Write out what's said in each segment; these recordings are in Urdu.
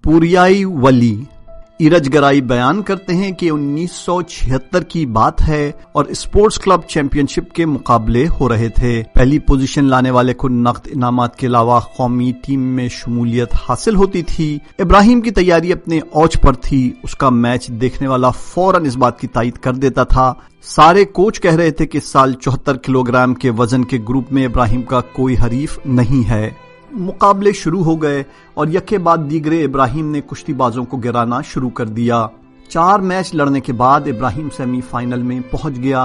پوریائی ولی ایرج گرائی بیان کرتے ہیں کہ 1976 کی بات ہے اور اسپورٹس کلب چیمپئن شپ کے مقابلے ہو رہے تھے۔ پہلی پوزیشن لانے والے کو نقد انعامات کے علاوہ قومی ٹیم میں شمولیت حاصل ہوتی تھی۔ ابراہیم کی تیاری اپنے اوج پر تھی، اس کا میچ دیکھنے والا فوراً اس بات کی تائید کر دیتا تھا۔ سارے کوچ کہہ رہے تھے کہ اس سال 74 کلو گرام کے وزن کے گروپ میں ابراہیم کا کوئی حریف نہیں ہے۔ مقابلے شروع ہو گئے اور یکے بعد دیگرے ابراہیم نے کشتی بازوں کو گرانا شروع کر دیا۔ 4 میچ لڑنے کے بعد ابراہیم سیمی فائنل میں پہنچ گیا۔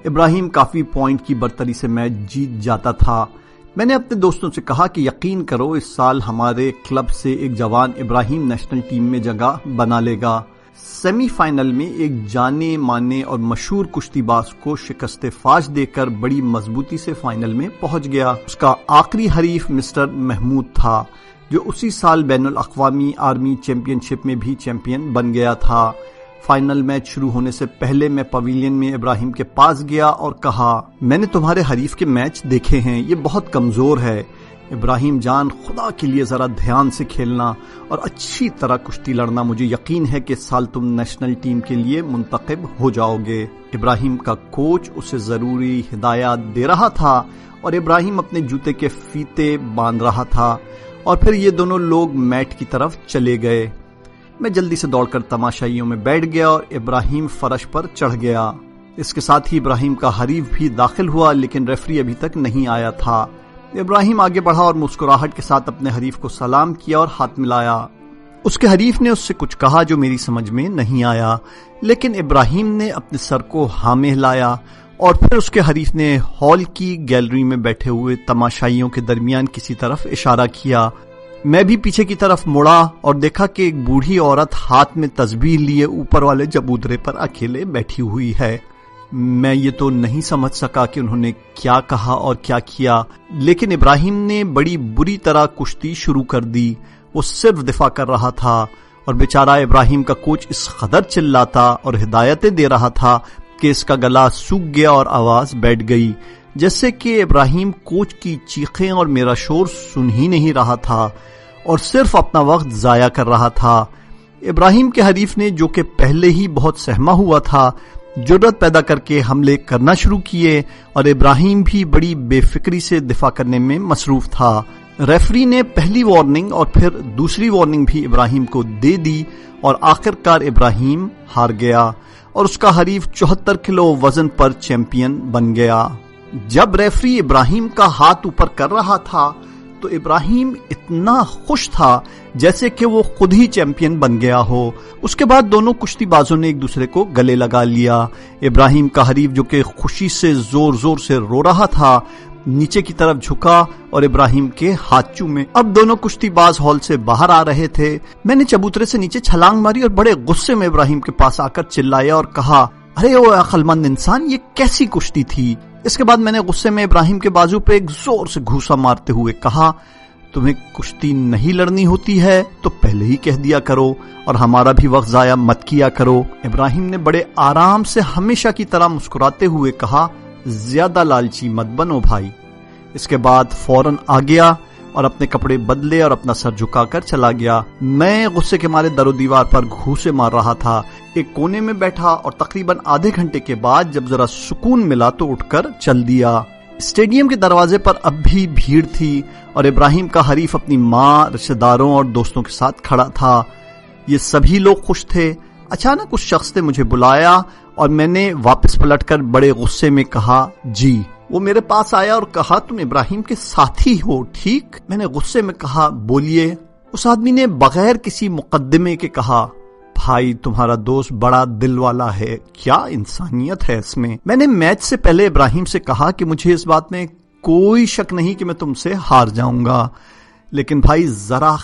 ابراہیم کافی پوائنٹ کی برتری سے میچ جیت جاتا تھا۔ میں نے اپنے دوستوں سے کہا کہ یقین کرو اس سال ہمارے کلب سے ایک جوان ابراہیم نیشنل ٹیم میں جگہ بنا لے گا۔ سیمی فائنل میں ایک جانے مانے اور مشہور کشتی باز کو شکست فاش دے کر بڑی مضبوطی سے فائنل میں پہنچ گیا۔ اس کا آخری حریف مسٹر محمود تھا جو اسی سال بین الاقوامی آرمی چیمپئن شپ میں بھی چیمپئن بن گیا تھا۔ فائنل میچ شروع ہونے سے پہلے میں پویلین میں ابراہیم کے پاس گیا اور کہا، میں نے تمہارے حریف کے میچ دیکھے ہیں، یہ بہت کمزور ہے۔ ابراہیم جان، خدا کے لیے ذرا دھیان سے کھیلنا اور اچھی طرح کشتی لڑنا، مجھے یقین ہے کہ اس سال تم نیشنل ٹیم کے لیے منتخب ہو جاؤ گے۔ ابراہیم کا کوچ اسے ضروری ہدایات دے رہا تھا اور ابراہیم اپنے جوتے کے فیتے باندھ رہا تھا اور پھر یہ دونوں لوگ میٹ کی طرف چلے گئے۔ میں جلدی سے دوڑ کر تماشائیوں میں بیٹھ گیا اور ابراہیم فرش پر چڑھ گیا۔ اس کے ساتھ ہی ابراہیم کا حریف بھی داخل ہوا لیکن ریفری ابھی تک نہیں آیا تھا۔ ابراہیم آگے بڑھا اور مسکراہٹ کے ساتھ اپنے حریف کو سلام کیا اور ہاتھ ملایا۔ اس کے حریف نے اس سے کچھ کہا جو میری سمجھ میں نہیں آیا، لیکن ابراہیم نے اپنے سر کو ہاں میں ہلایا اور پھر اس کے حریف نے ہال کی گیلری میں بیٹھے ہوئے تماشائیوں کے درمیان کسی طرف اشارہ کیا۔ میں بھی پیچھے کی طرف مڑا اور دیکھا کہ ایک بوڑھی عورت ہاتھ میں تسبیح لیے اوپر والے چبوترے پر اکیلے بیٹھی ہوئی ہے۔ میں یہ تو نہیں سمجھ سکا کہ انہوں نے کیا کہا اور کیا کیا، لیکن ابراہیم نے بڑی بری طرح کشتی شروع کر دی۔ وہ صرف دفاع کر رہا تھا اور بیچارہ ابراہیم کا کوچ اس قدر چلاتا اور ہدایتیں دے رہا تھا کہ اس کا گلا سوکھ گیا اور آواز بیٹھ گئی، جیسے کہ ابراہیم کوچ کی چیخیں اور میرا شور سن ہی نہیں رہا تھا اور صرف اپنا وقت ضائع کر رہا تھا۔ ابراہیم کے حریف نے، جو کہ پہلے ہی بہت سہما ہوا تھا، جرأت پیدا کر کے حملے کرنا شروع کیے اور ابراہیم بھی بڑی بے فکری سے دفاع کرنے میں مصروف تھا۔ ریفری نے پہلی وارننگ اور پھر دوسری وارننگ بھی ابراہیم کو دے دی اور آخر کار ابراہیم ہار گیا اور اس کا حریف 74 کلو وزن پر چیمپئن بن گیا۔ جب ریفری ابراہیم کا ہاتھ اوپر کر رہا تھا تو ابراہیم اتنا خوش تھا جیسے کہ وہ خود ہی چیمپئن بن گیا ہو۔ اس کے بعد دونوں کشتی بازوں نے ایک دوسرے کو گلے لگا لیا۔ ابراہیم کا حریف، جو کہ خوشی سے زور زور سے رو رہا تھا، نیچے کی طرف جھکا اور ابراہیم کے ہاتھ چومے۔ اب دونوں کشتی باز ہال سے باہر آ رہے تھے۔ میں نے چبوترے سے نیچے چھلانگ ماری اور بڑے غصے میں ابراہیم کے پاس آ کر چلایا اور کہا، ارے او عقل مند انسان، یہ کیسی کشتی تھی؟ اس کے بعد میں نے غصے میں ابراہیم کے بازو پہ ایک زور سے گھوسا مارتے ہوئے کہا، تمہیں کشتی نہیں لڑنی ہوتی ہے تو پہلے ہی کہہ دیا کرو اور ہمارا بھی وقت ضائع مت کیا کرو۔ ابراہیم نے بڑے آرام سے ہمیشہ کی طرح مسکراتے ہوئے کہا، زیادہ لالچی مت بنو بھائی۔ اس کے بعد فوراً آ گیا اور اپنے کپڑے بدلے اور اپنا سر جھکا کر چلا گیا۔ میں غصے کے مارے در و دیوار پر گھوسے مار رہا تھا، ایک کونے میں بیٹھا اور تقریباً آدھے گھنٹے کے بعد جب ذرا سکون ملا تو اٹھ کر چل دیا۔ اسٹیڈیم کے دروازے پر اب بھی بھیڑ تھی اور ابراہیم کا حریف اپنی ماں، رشتہ داروں اور دوستوں کے ساتھ کھڑا تھا۔ یہ سبھی لوگ خوش تھے۔ اچانک اس شخص نے مجھے بلایا اور میں نے واپس پلٹ کر بڑے غصے میں کہا، جی۔ وہ میرے پاس آیا اور کہا، تم ابراہیم کے ساتھی ہو، ٹھیک؟ میں نے غصے میں کہا، بولیے۔ اس آدمی نے بغیر کسی مقدمے کے کہا، بھائی تمہارا دوست بڑا دل والا ہے، کیا انسانیت ہے اس میں۔ میں نے میچ سے پہلے ابراہیم سے کہا کہ مجھے اس بات میں کوئی شک نہیں کہ میں تم سے ہار جاؤں گا، لیکن بھائی ذرا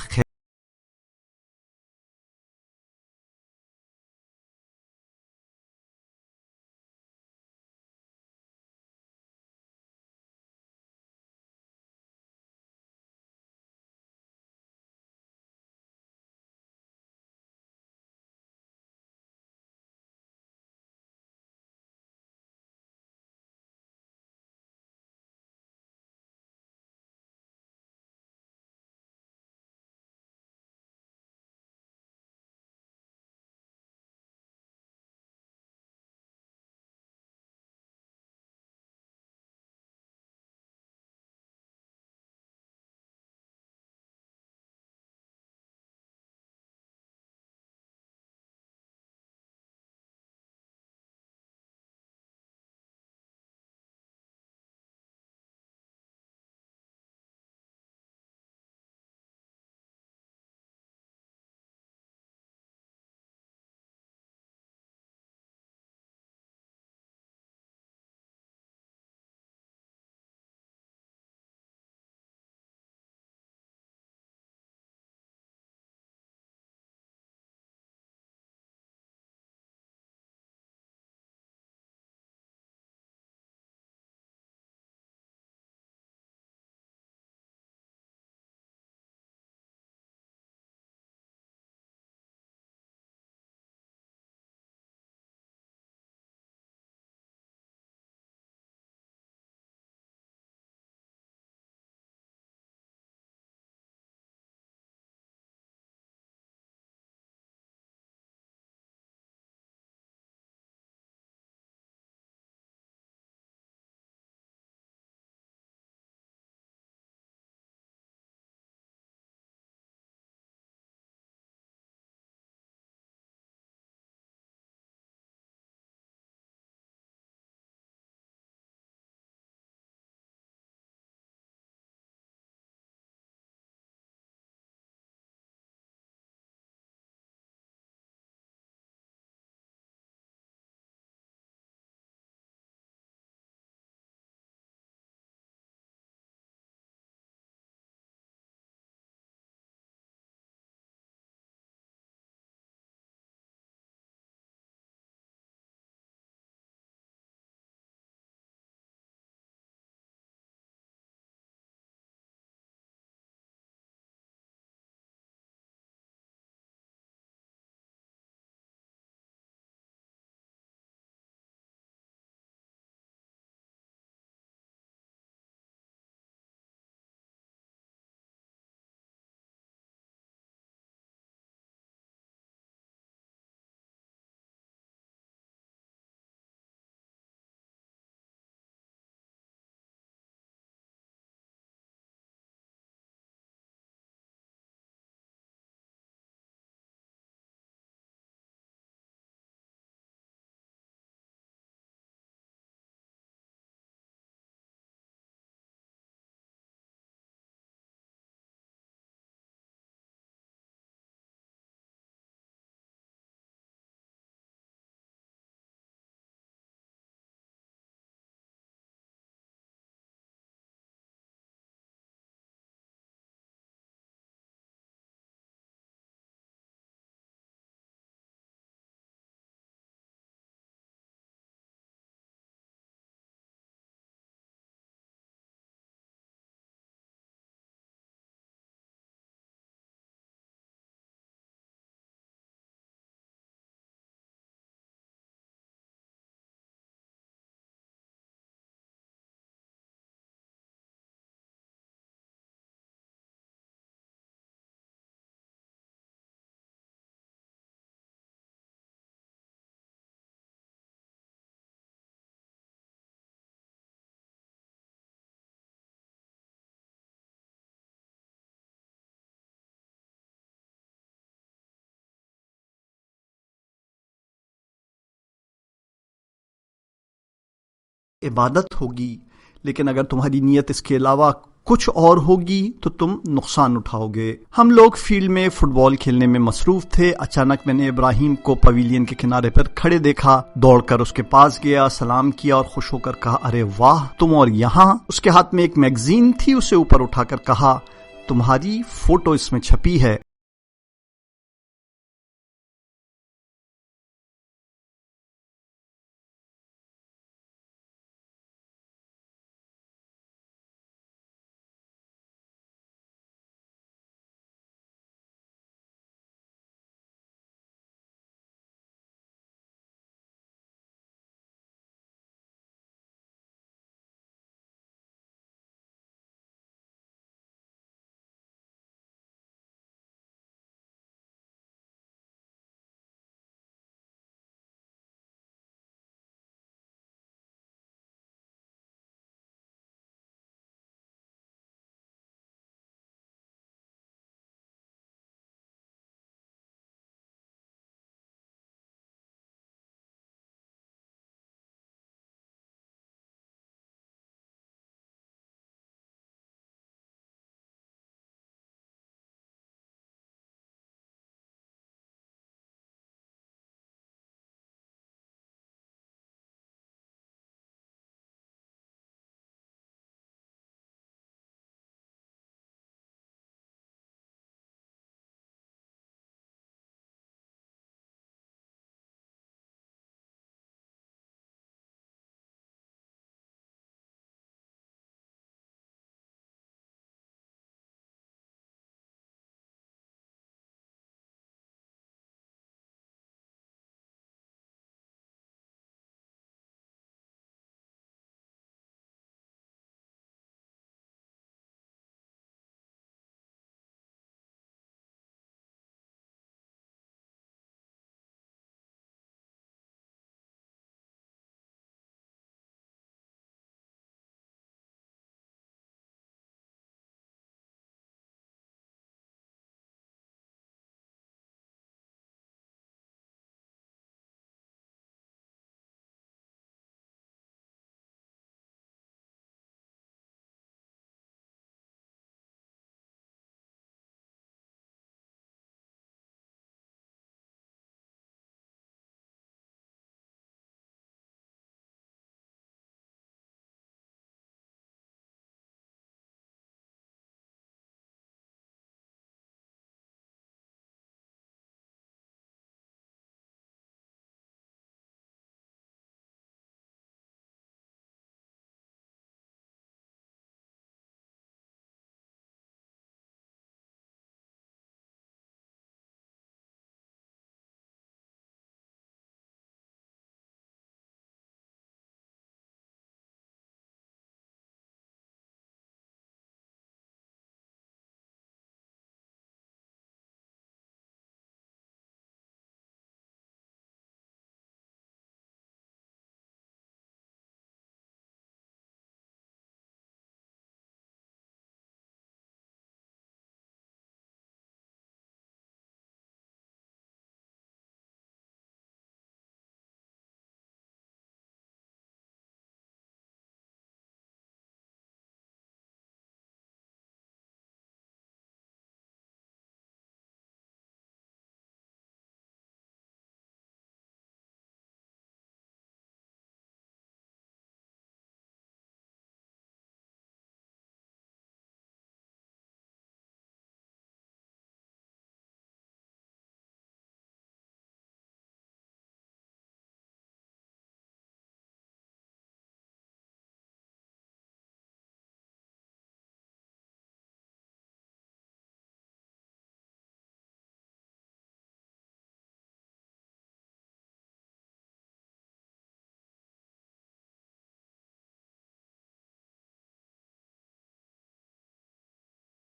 عبادت ہوگی، لیکن اگر تمہاری نیت اس کے علاوہ کچھ اور ہوگی تو تم نقصان اٹھاؤ گے۔ ہم لوگ فیلڈ میں فٹ بال کھیلنے میں مصروف تھے۔ اچانک میں نے ابراہیم کو پویلین کے کنارے پر کھڑے دیکھا، دوڑ کر اس کے پاس گیا، سلام کیا اور خوش ہو کر کہا، ارے واہ، تم اور یہاں؟ اس کے ہاتھ میں ایک میگزین تھی، اسے اوپر اٹھا کر کہا، تمہاری فوٹو اس میں چھپی ہے۔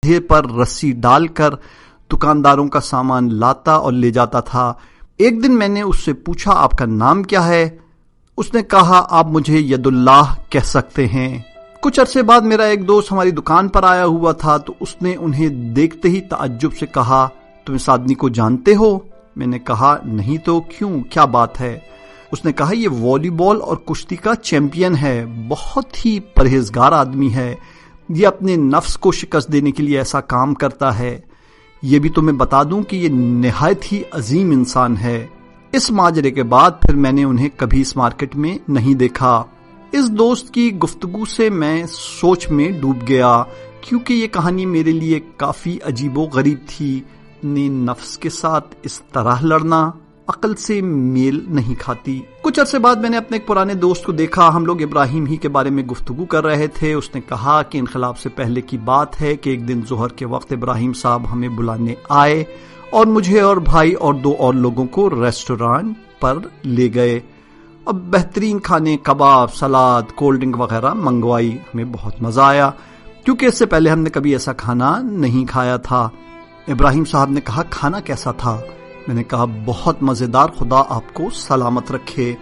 کندھے پر رسی ڈال کر دکانداروں کا سامان لاتا اور لے جاتا تھا۔ ایک دن میں نے اس سے پوچھا، آپ کا نام کیا ہے؟ اس نے کہا، آپ مجھے ید اللہ کہہ سکتے ہیں۔ کچھ عرصے بعد میرا ایک دوست ہماری دکان پر آیا ہوا تھا تو اس نے انہیں دیکھتے ہی تعجب سے کہا، تم اس آدمی کو جانتے ہو؟ میں نے کہا، نہیں تو کیوں، کیا بات ہے؟ اس نے کہا یہ والی بال اور کشتی کا چیمپئن ہے، بہت ہی پرہیزگار آدمی ہے، یہ اپنے نفس کو شکست دینے کے لیے ایسا کام کرتا ہے۔ یہ بھی تمہیں بتا دوں کہ یہ نہایت ہی عظیم انسان ہے۔ اس ماجرے کے بعد پھر میں نے انہیں کبھی اس مارکیٹ میں نہیں دیکھا۔ اس دوست کی گفتگو سے میں سوچ میں ڈوب گیا، کیونکہ یہ کہانی میرے لیے کافی عجیب و غریب تھی۔ اپنے نفس کے ساتھ اس طرح لڑنا عقل سے میل نہیں کھاتی۔ کچھ عرصے بعد میں نے اپنے ایک پرانے دوست کو دیکھا، ہم لوگ ابراہیم ہی کے بارے میں گفتگو کر رہے تھے۔ اس نے کہا کہ انقلاب سے پہلے کی بات ہے کہ ایک دن ظہر کے وقت ابراہیم صاحب ہمیں بلانے آئے اور مجھے اور بھائی اور 2 اور لوگوں کو ریسٹورانٹ پر لے گئے۔ اب بہترین کھانے، کباب، سلاد، کولڈ ڈرنک وغیرہ منگوائی۔ ہمیں بہت مزہ آیا کیونکہ اس سے پہلے ہم نے کبھی ایسا کھانا نہیں کھایا تھا۔ ابراہیم صاحب نے کہا کھانا کیسا تھا؟ میں نے کہا بہت مزیدار، خدا آپ کو سلامت رکھے۔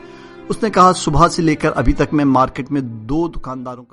اس نے کہا صبح سے لے کر ابھی تک میں مارکیٹ میں 2 دکانداروں کا